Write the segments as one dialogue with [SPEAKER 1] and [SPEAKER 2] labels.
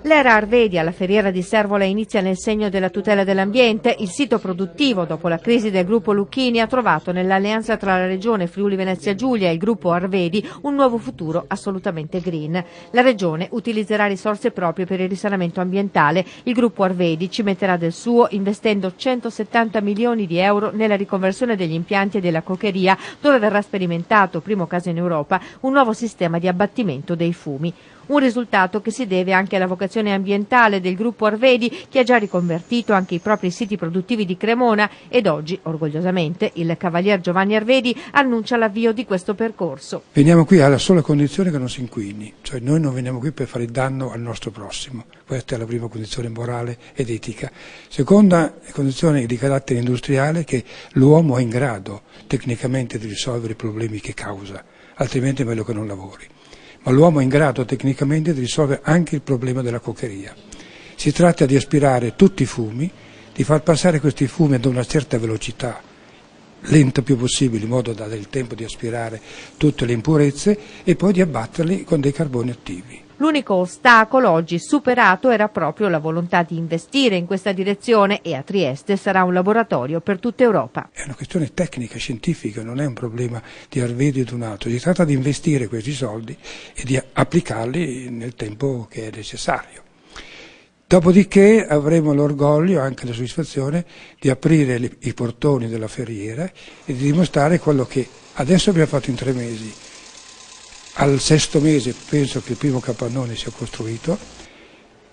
[SPEAKER 1] L'era Arvedi alla Ferriera di Servola inizia nel segno della tutela dell'ambiente. Il sito produttivo, dopo la crisi del gruppo Lucchini, ha trovato nell'alleanza tra la regione Friuli Venezia Giulia e il gruppo Arvedi un nuovo futuro assolutamente green. La regione utilizzerà risorse proprie per il risanamento ambientale. Il gruppo Arvedi ci metterà del suo investendo 170 milioni di euro nella riconversione degli impianti e della coccheria, dove verrà sperimentato, primo caso in Europa, un nuovo sistema di abbattimento dei fumi. Un risultato che si deve anche alla vocazione ambientale del gruppo Arvedi, che ha già riconvertito anche i propri siti produttivi di Cremona, ed oggi, orgogliosamente, il cavalier Giovanni Arvedi annuncia l'avvio di questo percorso.
[SPEAKER 2] Veniamo qui alla sola condizione che non si inquini, cioè noi non veniamo qui per fare danno al nostro prossimo, questa è la prima condizione morale ed etica. Seconda condizione di carattere industriale, che l'uomo è in grado tecnicamente di risolvere i problemi che causa, altrimenti è meglio che non lavori. Ma l'uomo è in grado tecnicamente di risolvere anche il problema della coccheria. Si tratta di aspirare tutti i fumi, di far passare questi fumi ad una certa velocità, lenta più possibile, in modo da dare il tempo di aspirare tutte le impurezze e poi di abbatterli con dei carboni attivi.
[SPEAKER 1] L'unico ostacolo oggi superato era proprio la volontà di investire in questa direzione e a Trieste sarà un laboratorio per tutta Europa.
[SPEAKER 2] È una questione tecnica, scientifica, non è un problema di Arvedi o di un altro. Si tratta di investire questi soldi e di applicarli nel tempo che è necessario. Dopodiché avremo l'orgoglio, anche la soddisfazione, di aprire i portoni della Ferriera e di dimostrare quello che adesso abbiamo fatto in 3 mesi. Al 6° mese penso che il primo capannone sia costruito,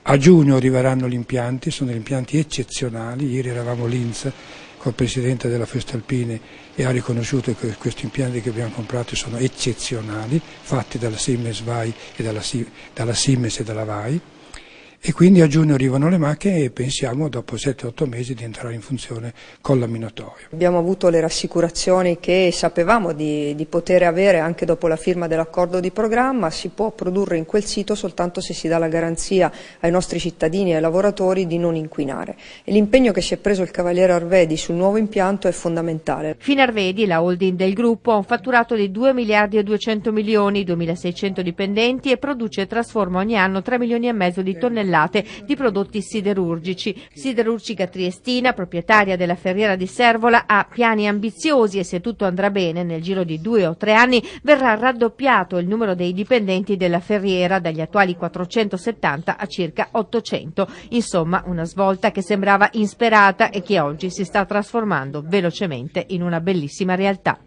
[SPEAKER 2] a giugno arriveranno gli impianti, sono degli impianti eccezionali, ieri eravamo Linz col Presidente della Feste Alpine e ha riconosciuto che questi impianti che abbiamo comprato sono eccezionali, fatti dalla Siemens VAI e dalla Siemens e dalla VAI. E quindi a giugno arrivano le macchine e pensiamo dopo 7-8 mesi di entrare in funzione con l'amminatoio.
[SPEAKER 3] Abbiamo avuto le rassicurazioni che sapevamo di poter avere anche dopo la firma dell'accordo di programma. Si può produrre in quel sito soltanto se si dà la garanzia ai nostri cittadini e ai lavoratori di non inquinare. E l'impegno che si è preso il cavaliere Arvedi sul nuovo impianto è fondamentale.
[SPEAKER 1] Finarvedi, la holding del gruppo, ha un fatturato di 2 miliardi e 200 milioni, 2.600 dipendenti e produce e trasforma ogni anno 3 milioni e mezzo di tonnellate di prodotti siderurgici. Siderurgica Triestina, proprietaria della Ferriera di Servola, ha piani ambiziosi e se tutto andrà bene nel giro di 2 o 3 anni verrà raddoppiato il numero dei dipendenti della Ferriera dagli attuali 470 a circa 800. Insomma, una svolta che sembrava insperata e che oggi si sta trasformando velocemente in una bellissima realtà.